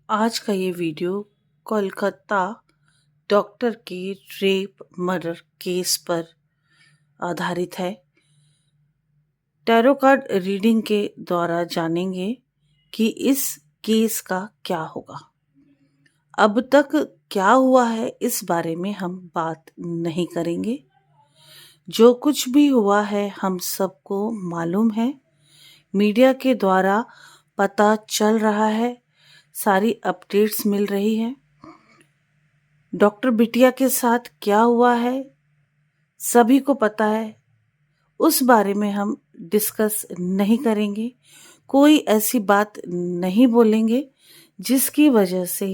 आज का ये वीडियो कोलकाता डॉक्टर के रेप मर्डर केस पर आधारित है। टैरो कार्ड रीडिंग के द्वारा जानेंगे कि इस केस का क्या होगा। अब तक क्या हुआ है इस बारे में हम बात नहीं करेंगे। जो कुछ भी हुआ है हम सबको मालूम है, मीडिया के द्वारा पता चल रहा है, सारी अपडेट्स मिल रही है। डॉक्टर बिटिया के साथ क्या हुआ है सभी को पता है, उस बारे में हम डिस्कस नहीं करेंगे। कोई ऐसी बात नहीं बोलेंगे जिसकी वजह से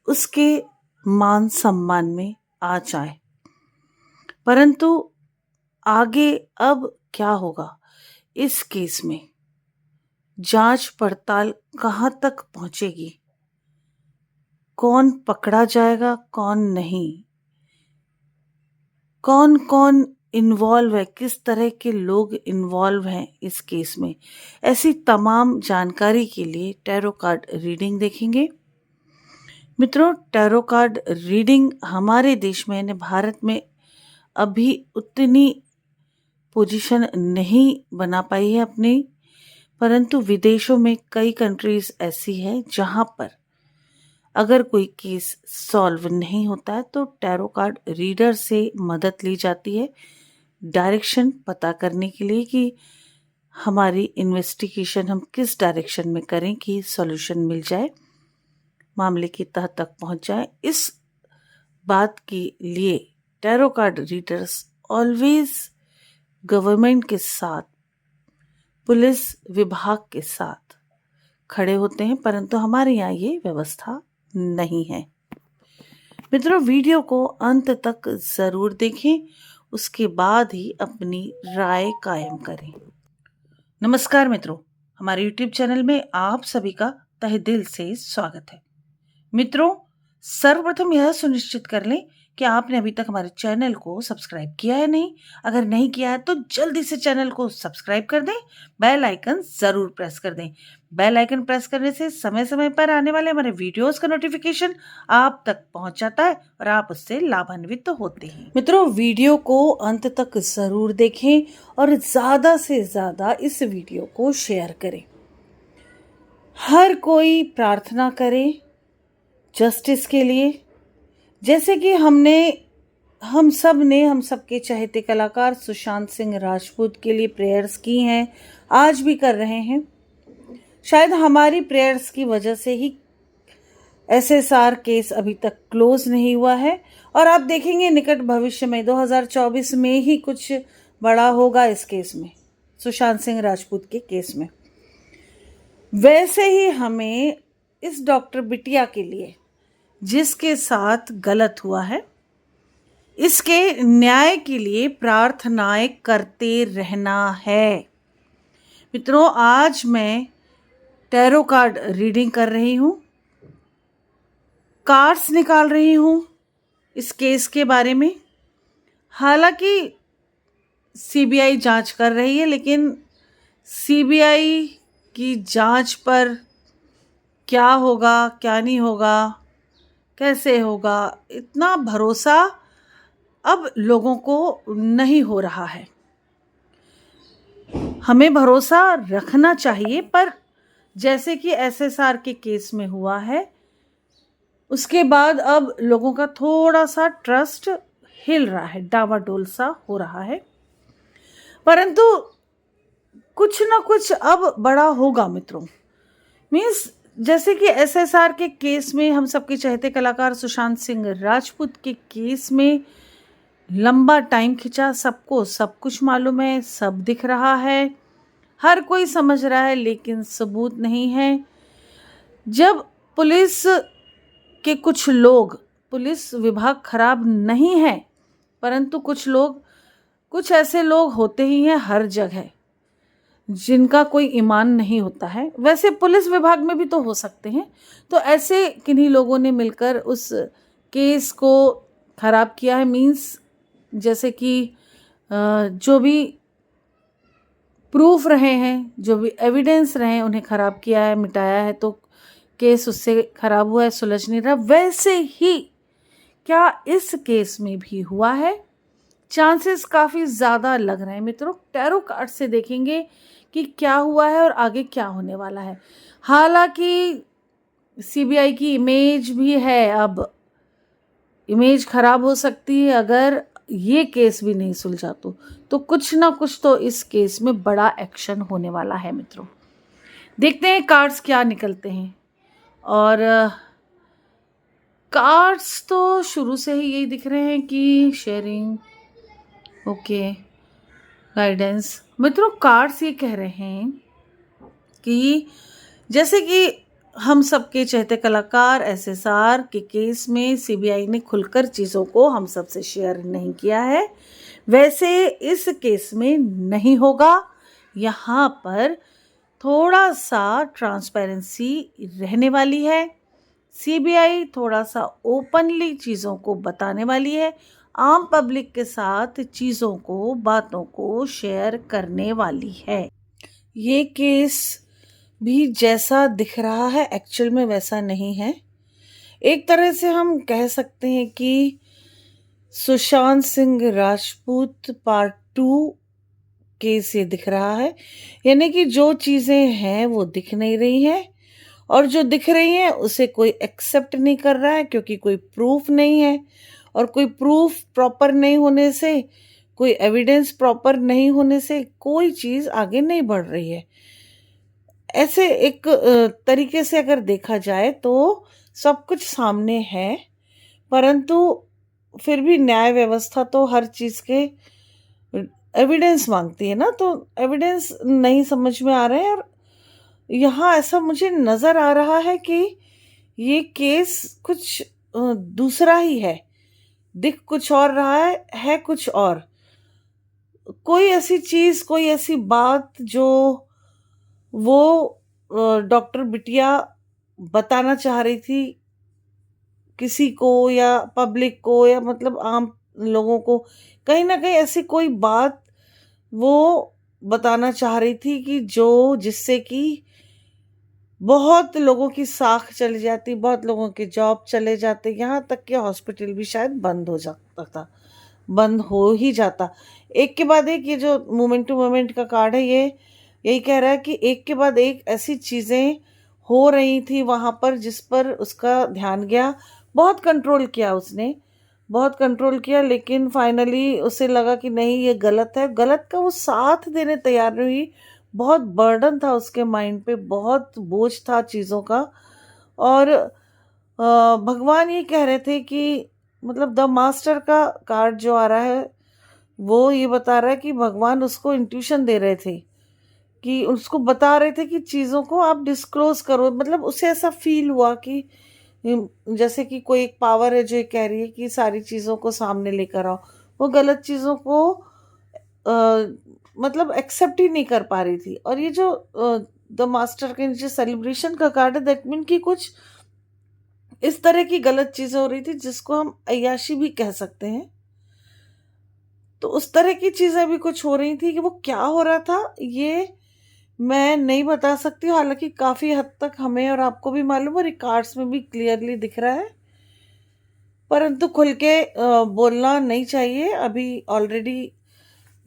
उसके मान सम्मान में आ जाए। परंतु आगे अब क्या होगा इस केस में, जांच पड़ताल कहाँ तक पहुंचेगी, कौन पकड़ा जाएगा कौन नहीं, कौन कौन इन्वॉल्व है, किस तरह के लोग इन्वॉल्व हैं इस केस में, ऐसी तमाम जानकारी के लिए टैरो कार्ड रीडिंग देखेंगे। मित्रों, टैरो कार्ड रीडिंग हमारे देश में यानी भारत में अभी उतनी पोजीशन नहीं बना पाई है अपनी, परंतु विदेशों में कई कंट्रीज ऐसी है जहां पर अगर कोई केस सॉल्व नहीं होता है तो टैरो कार्ड रीडर से मदद ली जाती है डायरेक्शन पता करने के लिए कि हमारी इन्वेस्टिगेशन हम किस डायरेक्शन में करें कि सॉल्यूशन मिल जाए, मामले की तह तक पहुंच जाए। इस बात के लिए tarot card readers always government के साथ, पुलिस विभाग के साथ खड़े होते हैं, परंतु हमारे यहाँ ये व्यवस्था नहीं है। मित्रों, वीडियो को अंत तक जरूर देखें, उसके बाद ही अपनी राय कायम करें। नमस्कार मित्रों, हमारे YouTube चैनल में आप सभी का तहे दिल से स्वागत है। मित्रों, सर्वप्रथम यह सुनिश्चित कर लें कि आपने अभी तक हमारे चैनल को सब्सक्राइब किया है नहीं। अगर नहीं किया है तो जल्दी से चैनल को सब्सक्राइब कर दें, बेल आइकन जरूर प्रेस कर दें। बेल आइकन प्रेस करने से समय समय पर आने वाले हमारे वीडियोस का नोटिफिकेशन आप तक पहुंच जाता है और आप उससे लाभान्वित तो होते हैं। मित्रों, वीडियो को अंत तक जरूर देखें और ज्यादा से ज्यादा इस वीडियो को शेयर करें। हर कोई प्रार्थना करे जस्टिस के लिए, जैसे कि हम सबके चहेते कलाकार सुशांत सिंह राजपूत के लिए प्रेयर्स की हैं, आज भी कर रहे हैं। शायद हमारी प्रेयर्स की वजह से ही एसएसआर केस अभी तक क्लोज नहीं हुआ है और आप देखेंगे निकट भविष्य में 2024 में ही कुछ बड़ा होगा इस केस में, सुशांत सिंह राजपूत के केस में। वैसे ही हमें इस डॉक्टर बिटिया के लिए जिसके साथ गलत हुआ है, इसके न्याय के लिए प्रार्थनाएं करते रहना है। मित्रों, आज मैं टैरो कार्ड रीडिंग कर रही हूं, कार्ड्स निकाल रही हूं इस केस के बारे में। हालांकि सीबीआई जांच कर रही है, लेकिन सीबीआई की जांच पर क्या होगा क्या नहीं होगा, कैसे होगा, इतना भरोसा अब लोगों को नहीं हो रहा है। हमें भरोसा रखना चाहिए, पर जैसे कि एसएसआर के केस में हुआ है, उसके बाद अब लोगों का थोड़ा सा ट्रस्ट हिल रहा है, डावाडोल सा हो रहा है। परंतु कुछ ना कुछ अब बड़ा होगा मित्रों। मीन्स जैसे कि एसएसआर के केस में हम सबके चहेते कलाकार सुशांत सिंह राजपूत के केस में लंबा टाइम खिंचा, सबको सब कुछ मालूम है, सब दिख रहा है, हर कोई समझ रहा है, लेकिन सबूत नहीं है। जब पुलिस के कुछ लोग, पुलिस विभाग खराब नहीं है, परंतु कुछ ऐसे लोग होते ही हैं हर जगह जिनका कोई ईमान नहीं होता है। वैसे पुलिस विभाग में भी तो हो सकते हैं, तो ऐसे किन्हीं लोगों ने मिलकर उस केस को खराब किया है। मीन्स जैसे कि जो भी प्रूफ रहे हैं, जो भी एविडेंस रहे हैं, उन्हें खराब किया है, मिटाया है। तो केस उससे खराब हुआ है, सुलझ नहीं रहा, वैसे ही क्या इस केस में भी हुआ है? चांसेस काफ़ी ज़्यादा लग रहे हैं मित्रों। टैरो कार्ड से देखेंगे कि क्या हुआ है और आगे क्या होने वाला है। हालांकि सीबीआई की इमेज भी है, अब इमेज खराब हो सकती है अगर ये केस भी नहीं सुलझा तो कुछ ना कुछ तो इस केस में बड़ा एक्शन होने वाला है मित्रों। देखते हैं कार्ड्स क्या निकलते हैं। और कार्ड्स तो शुरू से ही यही दिख रहे हैं कि शेयरिंग, ओके, गाइडेंस। मित्रों कार्ड्स ये कह रहे हैं कि जैसे कि हम सबके चहेते कलाकार एसएसआर के केस में सीबीआई ने खुलकर चीज़ों को हम सबसे शेयर नहीं किया है, वैसे इस केस में नहीं होगा। यहाँ पर थोड़ा सा ट्रांसपेरेंसी रहने वाली है। सीबीआई थोड़ा सा ओपनली चीज़ों को बताने वाली है, आम पब्लिक के साथ चीज़ों को, बातों को शेयर करने वाली है। ये केस भी जैसा दिख रहा है एक्चुअल में वैसा नहीं है। एक तरह से हम कह सकते हैं कि सुशांत सिंह राजपूत पार्ट 2 केस ये दिख रहा है, यानी कि जो चीज़ें हैं वो दिख नहीं रही हैं और जो दिख रही हैं उसे कोई एक्सेप्ट नहीं कर रहा है क्योंकि कोई प्रूफ नहीं है, और कोई प्रूफ प्रॉपर नहीं होने से, कोई एविडेंस प्रॉपर नहीं होने से कोई चीज़ आगे नहीं बढ़ रही है। ऐसे एक तरीके से अगर देखा जाए तो सब कुछ सामने है, परंतु फिर भी न्याय व्यवस्था तो हर चीज़ के एविडेंस मांगती है ना, तो एविडेंस नहीं समझ में आ रहे हैं। और यहाँ ऐसा मुझे नज़र आ रहा है कि ये केस कुछ दूसरा ही है, दिख कुछ और रहा है कुछ और। कोई ऐसी चीज़, कोई ऐसी बात जो वो डॉक्टर बिटिया बताना चाह रही थी किसी को या पब्लिक को या मतलब आम लोगों को, कहीं ना कहीं ऐसी कोई बात वो बताना चाह रही थी कि जो जिससे कि बहुत लोगों की साख चली जाती, बहुत लोगों के जॉब चले जाते, यहाँ तक कि हॉस्पिटल भी शायद बंद हो जाता था, बंद हो ही जाता। एक के बाद एक ये जो मोमेंट टू मोमेंट का कार्ड है ये यही कह रहा है कि एक के बाद एक ऐसी चीज़ें हो रही थी वहाँ पर जिस पर उसका ध्यान गया। बहुत कंट्रोल किया उसने, बहुत कंट्रोल किया, लेकिन फाइनली उसे लगा कि नहीं ये गलत है। गलत का वो साथ देने तैयार नहीं हुई। बहुत बर्डन था उसके माइंड पे, बहुत बोझ था चीज़ों का। और भगवान ये कह रहे थे कि मतलब द मास्टर का कार्ड जो आ रहा है वो ये बता रहा है कि भगवान उसको इंट्यूशन दे रहे थे, कि उसको बता रहे थे कि चीज़ों को आप डिस्क्लोज करो। मतलब उसे ऐसा फील हुआ कि जैसे कि कोई एक पावर है जो ये कह रही है कि सारी चीज़ों को सामने लेकर आओ। वो गलत चीज़ों को मतलब एक्सेप्ट ही नहीं कर पा रही थी। और ये जो द मास्टर के नीचे सेलिब्रेशन का कार्ड है, दैट मीन कि कुछ इस तरह की गलत चीज़ें हो रही थी जिसको हम अय्याशी भी कह सकते हैं। तो उस तरह की चीज़ें भी कुछ हो रही थी कि वो क्या हो रहा था ये मैं नहीं बता सकती हूँ। हालांकि काफ़ी हद तक हमें और आपको भी मालूम और रिकॉर्ड्स में भी क्लियरली दिख रहा है, परंतु खुल के बोलना नहीं चाहिए। अभी ऑलरेडी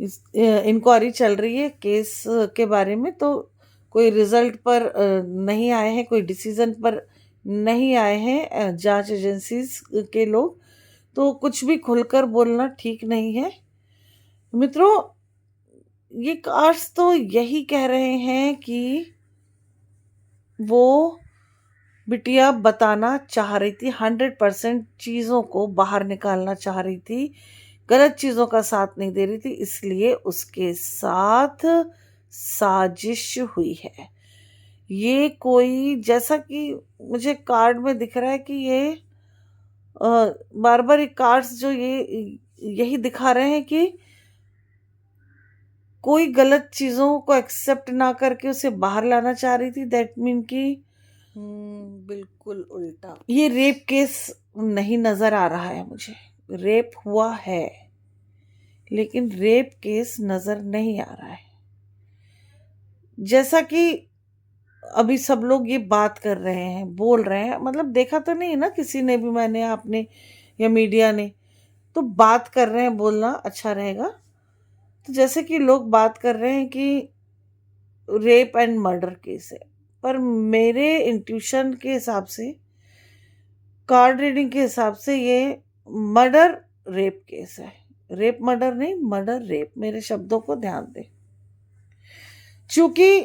इंक्वायरी चल रही है केस के बारे में, तो कोई रिजल्ट पर नहीं आए हैं, कोई डिसीजन पर नहीं आए हैं जांच एजेंसीज के लोग, तो कुछ भी खुलकर बोलना ठीक नहीं है। मित्रों ये कार्ड्स तो यही कह रहे हैं कि वो बिटिया बताना चाह रही थी, 100% चीज़ों को बाहर निकालना चाह रही थी, गलत चीज़ों का साथ नहीं दे रही थी, इसलिए उसके साथ साजिश हुई है। ये कोई, जैसा कि मुझे कार्ड में दिख रहा है कि ये बार बार ये कार्ड्स जो ये यही दिखा रहे हैं कि कोई गलत चीज़ों को एक्सेप्ट ना करके उसे बाहर लाना चाह रही थी। दैट मीन कि बिल्कुल उल्टा। ये रेप केस नहीं नज़र आ रहा है मुझे। रेप हुआ है लेकिन रेप केस नज़र नहीं आ रहा है। जैसा कि अभी सब लोग ये बात कर रहे हैं, बोल रहे हैं, मतलब देखा तो नहीं है ना किसी ने भी, मैंने, आपने या मीडिया ने, तो बात कर रहे हैं, बोलना अच्छा रहेगा। तो जैसे कि लोग बात कर रहे हैं कि रेप एंड मर्डर केस है, पर मेरे इंट्यूशन के हिसाब से, कार्ड रीडिंग के हिसाब से, ये मर्डर रेप केस है। रेप मर्डर नहीं, मर्डर रेप, मेरे शब्दों को ध्यान दे। क्योंकि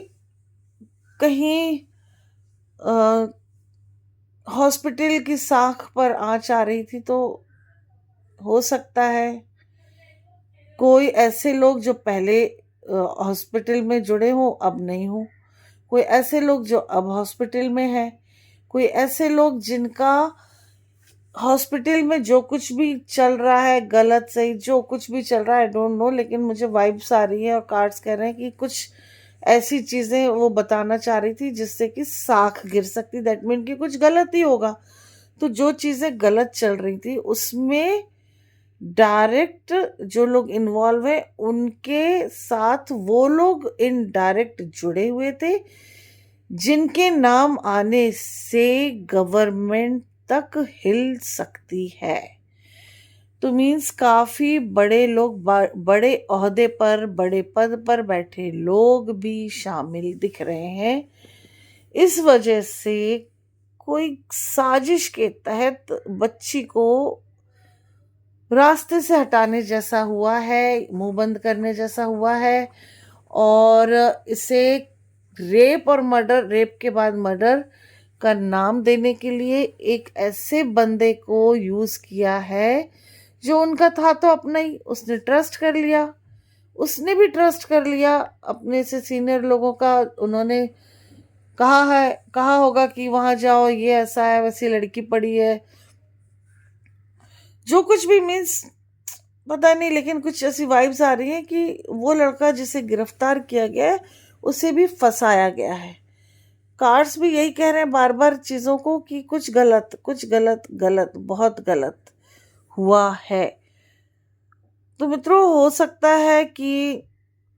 कहीं हॉस्पिटल की साख पर आंच आ रही थी, तो हो सकता है कोई ऐसे लोग जो पहले हॉस्पिटल में जुड़े हों, अब नहीं हो, कोई ऐसे लोग जो अब हॉस्पिटल में हैं, कोई ऐसे लोग जिनका हॉस्पिटल में जो कुछ भी चल रहा है, गलत सही जो कुछ भी चल रहा है, आई डोंट नो, लेकिन मुझे वाइब्स आ रही है और कार्ड्स कह रहे हैं कि कुछ ऐसी चीजें वो बताना चाह रही थी जिससे कि साख गिर सकती, दैट मीन कि कुछ गलत ही होगा। तो जो चीजें गलत चल रही थी उसमें डायरेक्ट जो लोग इन्वॉल्व है, उनके साथ वो लोग इनडायरेक्ट जुड़े हुए थे, जिनके नाम आने से गवर्नमेंट तक हिल सकती है। तो मीन्स काफी बड़े लोग, बड़े ओहदे पर, बड़े पद पर बैठे लोग भी शामिल दिख रहे हैं। इस वजह से कोई साजिश के तहत बच्ची को रास्ते से हटाने जैसा हुआ है, मुंह बंद करने जैसा हुआ है, और इसे रेप और मर्डर, रेप के बाद मर्डर का नाम देने के लिए एक ऐसे बंदे को यूज किया है जो उनका था तो अपना ही, उसने ट्रस्ट कर लिया, उसने भी ट्रस्ट कर लिया अपने से सीनियर लोगों का। उन्होंने कहा होगा कि वहां जाओ, ये ऐसा है, वैसी लड़की पड़ी है, जो कुछ भी, मीन्स पता नहीं, लेकिन कुछ ऐसी वाइब्स आ रही है कि वो लड़का जिसे गिरफ्तार किया गया है उसे भी फंसाया गया है। कार्ड्स भी यही कह रहे हैं बार बार चीजों को कि कुछ गलत, कुछ गलत, गलत, बहुत गलत हुआ है। तो मित्रों, हो सकता है कि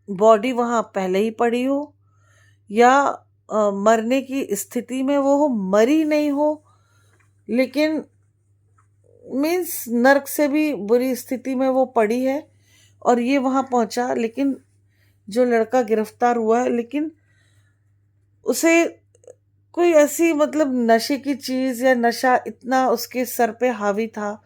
बॉडी वहां पहले ही पड़ी हो, या मरने की स्थिति में वो हो, मरी नहीं हो, लेकिन मीन्स नर्क से भी बुरी स्थिति में वो पड़ी है और ये वहां पहुंचा। लेकिन जो लड़का गिरफ्तार हुआ है, लेकिन उसे कोई ऐसी, मतलब नशे की चीज या नशा इतना उसके सर पे हावी था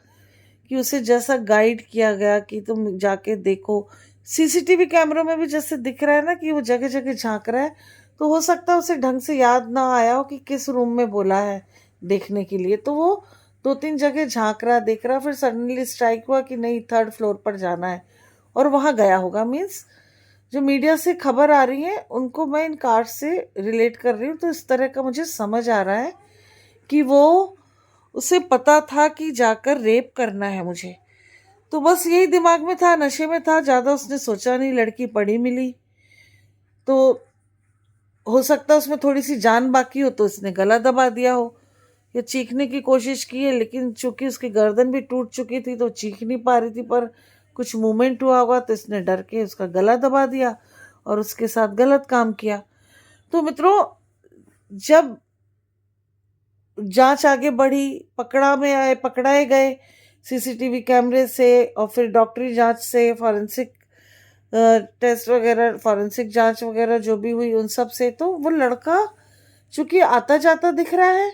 कि उसे जैसा गाइड किया गया कि तुम जाके देखो, सीसीटीवी कैमरों में भी जैसे दिख रहा है ना कि वो जगह जगह झांक रहा है, तो हो सकता है उसे ढंग से याद ना आया हो कि किस रूम में बोला है देखने के लिए, तो वो दो तीन जगह झांक रहा, देख रहा, फिर सडनली स्ट्राइक हुआ कि नहीं, थर्ड फ्लोर पर जाना है, और वहां गया होगा। मीन्स जो मीडिया से खबर आ रही है उनको मैं इन कार्ड से रिलेट कर रही हूँ, तो इस तरह का मुझे समझ आ रहा है कि वो, उसे पता था कि जाकर रेप करना है मुझे, तो बस यही दिमाग में था, नशे में था, ज्यादा उसने सोचा नहीं, लड़की पड़ी मिली, तो हो सकता है उसमें थोड़ी सी जान बाकी हो तो इसने गला दबा दिया हो, या चीखने की कोशिश की है, लेकिन चूंकि उसकी गर्दन भी टूट चुकी थी तो चीख नहीं पा रही थी, पर कुछ मूवमेंट हुआ होगा तो इसने डर के उसका गला दबा दिया और उसके साथ गलत काम किया। तो मित्रों, जब जांच आगे बढ़ी, पकड़ाए गए सीसीटीवी कैमरे से, और फिर डॉक्टरी जांच से, फॉरेंसिक टेस्ट वगैरह, फॉरेंसिक जांच वगैरह जो भी हुई उन सब से, तो वो लड़का चूंकि आता जाता दिख रहा है,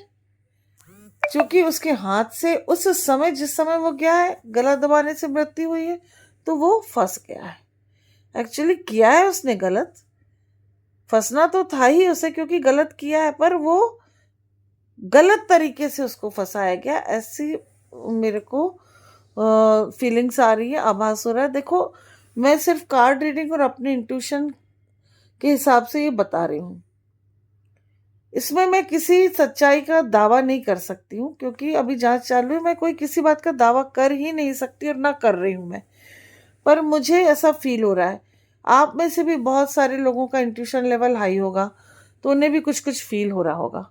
क्योंकि उसके हाथ से उस समय, जिस समय वो गया है, गला दबाने से मृत्यु हुई है, तो वो फंस गया है। एक्चुअली किया है उसने गलत, फंसना तो था ही उसे क्योंकि गलत किया है, पर वो गलत तरीके से उसको फंसाया गया, ऐसी मेरे को फीलिंग्स आ रही है, आभास हो रहा है। देखो, मैं सिर्फ कार्ड रीडिंग और अपने इंट्यूशन के हिसाब से ये बता रही हूँ, इसमें मैं किसी सच्चाई का दावा नहीं कर सकती हूँ, क्योंकि अभी जांच चालू है, मैं कोई किसी बात का दावा कर ही नहीं सकती और ना कर रही हूँ मैं, पर मुझे ऐसा फील हो रहा है। आप में से भी बहुत सारे लोगों का इंट्यूशन लेवल हाई होगा, तो उन्हें भी कुछ कुछ फील हो रहा होगा,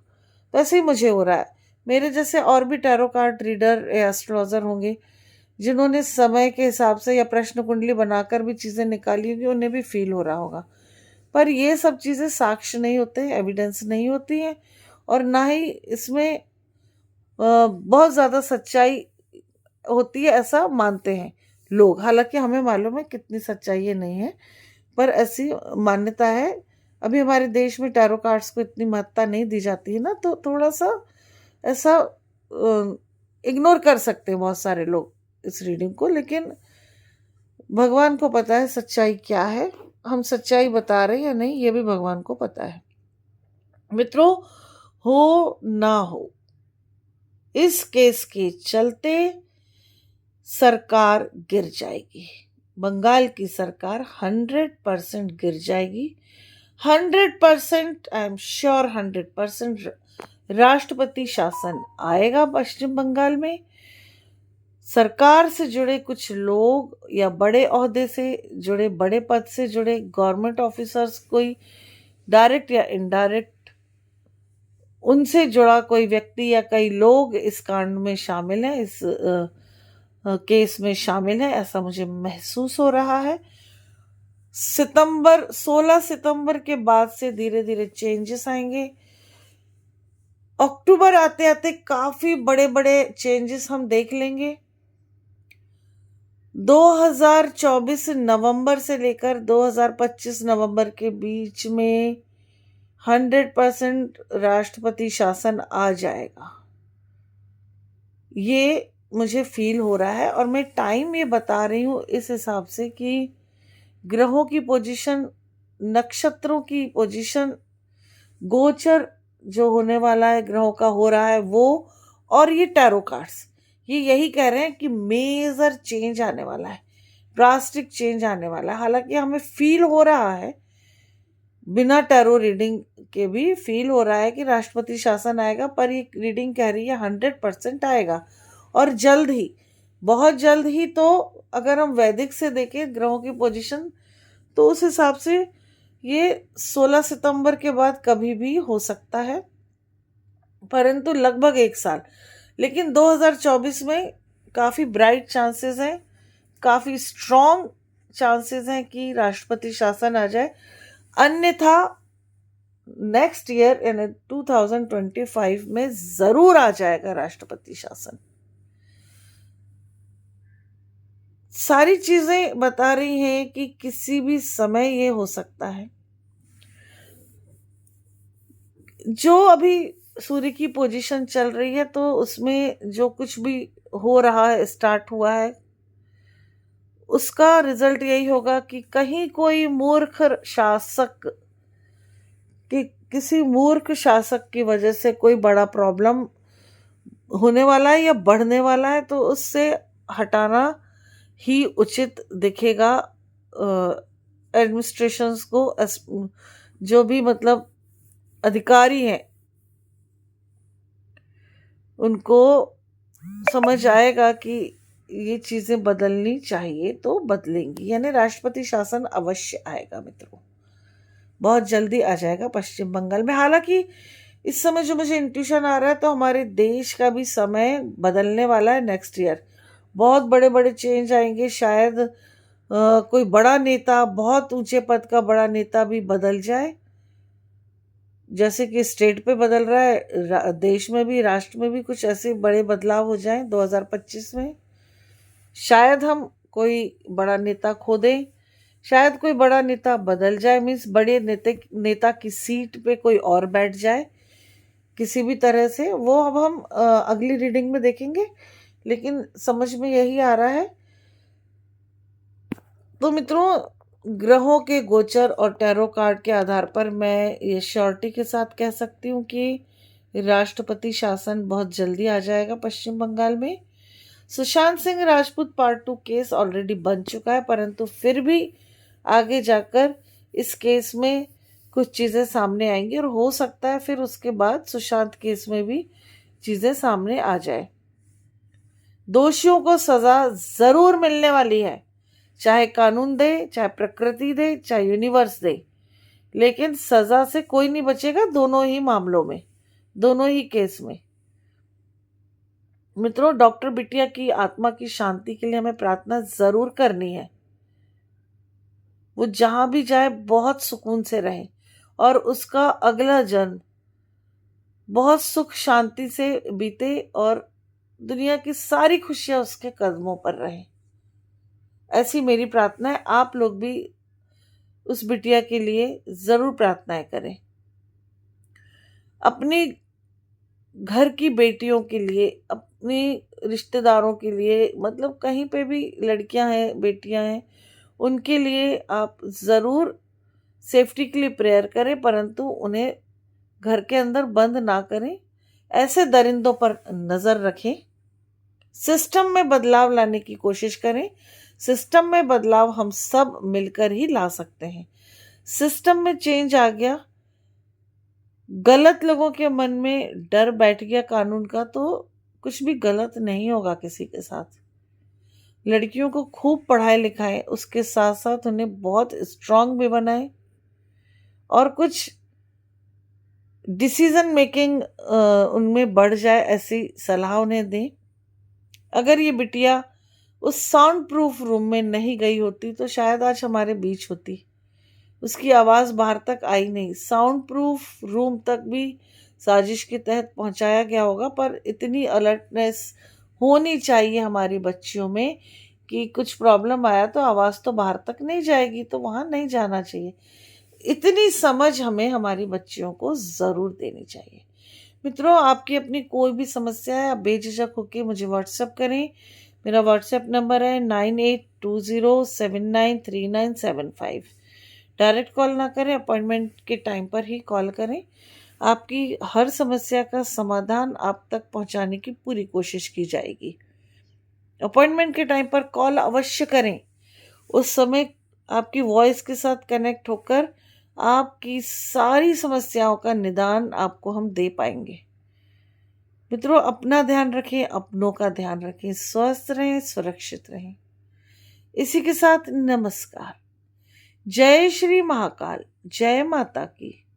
वैसे ही मुझे हो रहा है। मेरे जैसे और भी टैरो कार्ड रीडर या एस्ट्रोलॉजर होंगे जिन्होंने समय के हिसाब से या प्रश्न कुंडली बनाकर भी चीज़ें निकाली होंगी, उन्हें भी फील हो रहा होगा। पर ये सब चीज़ें साक्ष्य नहीं होते, एविडेंस नहीं होती हैं, और ना ही इसमें बहुत ज़्यादा सच्चाई होती है ऐसा मानते हैं लोग। हालांकि हमें मालूम है कितनी सच्चाई ये नहीं है, पर ऐसी मान्यता है। अभी हमारे देश में टैरो कार्ड्स को इतनी महत्ता नहीं दी जाती है ना, तो थोड़ा सा ऐसा इग्नोर कर सकते हैं बहुत सारे लोग इस रीडिंग को। लेकिन भगवान को पता है सच्चाई क्या है, हम सच्चाई बता रहे हैं या नहीं ये भी भगवान को पता है। मित्रों, हो ना हो, इस केस के चलते सरकार गिर जाएगी। बंगाल की सरकार 100% गिर जाएगी। 100%, आई एम श्योर 100% राष्ट्रपति शासन आएगा पश्चिम बंगाल में। सरकार से जुड़े कुछ लोग या बड़े ओहदे से जुड़े, बड़े पद से जुड़े गवर्नमेंट ऑफिसर्स, कोई डायरेक्ट या इनडायरेक्ट उनसे जुड़ा कोई व्यक्ति या कई लोग इस कांड में शामिल हैं, इस केस में शामिल है, ऐसा मुझे महसूस हो रहा है। 16 सितंबर के बाद से धीरे धीरे चेंजेस आएंगे। अक्टूबर आते आते काफी बड़े बड़े चेंजेस हम देख लेंगे। 2024 नवंबर से लेकर 2025 नवंबर के बीच में 100% राष्ट्रपति शासन आ जाएगा, ये मुझे फील हो रहा है। और मैं टाइम ये बता रही हूँ इस हिसाब से कि ग्रहों की पोजीशन, नक्षत्रों की पोजीशन, गोचर जो होने वाला है ग्रहों का हो रहा है वो, और ये टैरो कार्ड्स ये यही कह रहे हैं कि मेजर चेंज आने वाला है, ड्रास्टिक चेंज आने वाला है। हालांकि हमें फील हो रहा है, बिना टैरो रीडिंग के भी फील हो रहा है कि राष्ट्रपति शासन आएगा, पर ये रीडिंग कह रही है 100% आएगा, और जल्द ही, बहुत जल्द ही। तो अगर हम वैदिक से देखें ग्रहों की पोजीशन, तो उस हिसाब से ये 16 सितंबर के बाद कभी भी हो सकता है, परंतु लगभग एक साल। लेकिन 2024 में काफ़ी ब्राइट चांसेस हैं, काफ़ी स्ट्रॉन्ग चांसेस हैं कि राष्ट्रपति शासन आ जाए। अन्यथा नेक्स्ट ईयर यानी 2025 में जरूर आ जाएगा राष्ट्रपति शासन। सारी चीजें बता रही हैं कि किसी भी समय ये हो सकता है। जो अभी सूर्य की पोजीशन चल रही है, तो उसमें जो कुछ भी हो रहा है, स्टार्ट हुआ है, उसका रिजल्ट यही होगा कि कहीं कोई मूर्ख शासक कि किसी मूर्ख शासक की वजह से कोई बड़ा प्रॉब्लम होने वाला है या बढ़ने वाला है, तो उससे हटाना ही उचित दिखेगा एडमिनिस्ट्रेशंस को। जो भी मतलब अधिकारी हैं उनको समझ आएगा कि ये चीजें बदलनी चाहिए तो बदलेंगी, यानी राष्ट्रपति शासन अवश्य आएगा मित्रों, बहुत जल्दी आ जाएगा पश्चिम बंगाल में। हालांकि इस समय जो मुझे इंट्यूशन आ रहा है, तो हमारे देश का भी समय बदलने वाला है। नेक्स्ट ईयर बहुत बड़े बड़े चेंज आएंगे। शायद कोई बड़ा नेता, बहुत ऊंचे पद का बड़ा नेता भी बदल जाए, जैसे कि स्टेट पे बदल रहा है, देश में भी, राष्ट्र में भी कुछ ऐसे बड़े बदलाव हो जाएं 2025 में। शायद हम कोई बड़ा नेता खो दें, शायद कोई बड़ा नेता बदल जाए, मीन्स बड़े नेता की सीट पे कोई और बैठ जाए किसी भी तरह से। वो अब हम अगली रीडिंग में देखेंगे, लेकिन समझ में यही आ रहा है। तो मित्रों, ग्रहों के गोचर और टैरो कार्ड के आधार पर मैं ये श्योरिटी के साथ कह सकती हूँ कि राष्ट्रपति शासन बहुत जल्दी आ जाएगा पश्चिम बंगाल में। Sushant Singh Rajput part 2 case already बन चुका है, परंतु फिर भी आगे जाकर इस केस में कुछ चीज़ें सामने आएंगी, और हो सकता है फिर उसके बाद सुशांत केस में भी चीज़ें सामने आ जाए। दोषियों को सजा जरूर मिलने वाली है, चाहे कानून दे, चाहे प्रकृति दे, चाहे यूनिवर्स दे, लेकिन सजा से कोई नहीं बचेगा दोनों ही मामलों में, दोनों ही केस में। मित्रों, डॉक्टर बिटिया की आत्मा की शांति के लिए हमें प्रार्थना जरूर करनी है। वो जहाँ भी जाए बहुत सुकून से रहे और उसका अगला जन्म बहुत सुख शांति से बीते और दुनिया की सारी खुशियां उसके कदमों पर रहे। ऐसी मेरी प्रार्थना है। आप लोग भी उस बिटिया के लिए जरूर प्रार्थनाएं करें। अपनी घर की बेटियों के लिए, अपने रिश्तेदारों के लिए, मतलब कहीं पे भी लड़कियां हैं, बेटियां हैं, उनके लिए आप ज़रूर सेफ्टी के लिए प्रेयर करें, परंतु उन्हें घर के अंदर बंद ना करें। ऐसे दरिंदों पर नज़र रखें। सिस्टम में बदलाव लाने की कोशिश करें। सिस्टम में बदलाव हम सब मिलकर ही ला सकते हैं। सिस्टम में चेंज आ गया, गलत लोगों के मन में डर बैठ गया कानून का, तो कुछ भी गलत नहीं होगा किसी के साथ। लड़कियों को खूब पढ़ाए लिखाएं, उसके साथ साथ उन्हें बहुत स्ट्रांग भी बनाएं और कुछ डिसीजन मेकिंग उनमें बढ़ जाए, ऐसी सलाह उन्हें दें। अगर ये बिटिया उस साउंड प्रूफ रूम में नहीं गई होती तो शायद आज हमारे बीच होती। उसकी आवाज़ बाहर तक आई नहीं। साउंड प्रूफ रूम तक भी साजिश के तहत पहुंचाया गया होगा, पर इतनी अलर्टनेस होनी चाहिए हमारी बच्चियों में कि कुछ प्रॉब्लम आया तो आवाज़ तो बाहर तक नहीं जाएगी, तो वहाँ नहीं जाना चाहिए। इतनी समझ हमें हमारी बच्चियों को ज़रूर देनी चाहिए। मित्रों, आपकी अपनी कोई भी समस्या है, आप बेझिझक होकर मुझे व्हाट्सएप करें। मेरा व्हाट्सएप नंबर है 9820793975। डायरेक्ट कॉल ना करें, अपॉइंटमेंट के टाइम पर ही कॉल करें। आपकी हर समस्या का समाधान आप तक पहुंचाने की पूरी कोशिश की जाएगी। अपॉइंटमेंट के टाइम पर कॉल अवश्य करें। उस समय आपकी वॉइस के साथ कनेक्ट होकर आपकी सारी समस्याओं का निदान आपको हम दे पाएंगे। मित्रों, अपना ध्यान रखें, अपनों का ध्यान रखें, स्वस्थ रहें, सुरक्षित रहें। इसी के साथ नमस्कार। जय श्री महाकाल, जय माता की।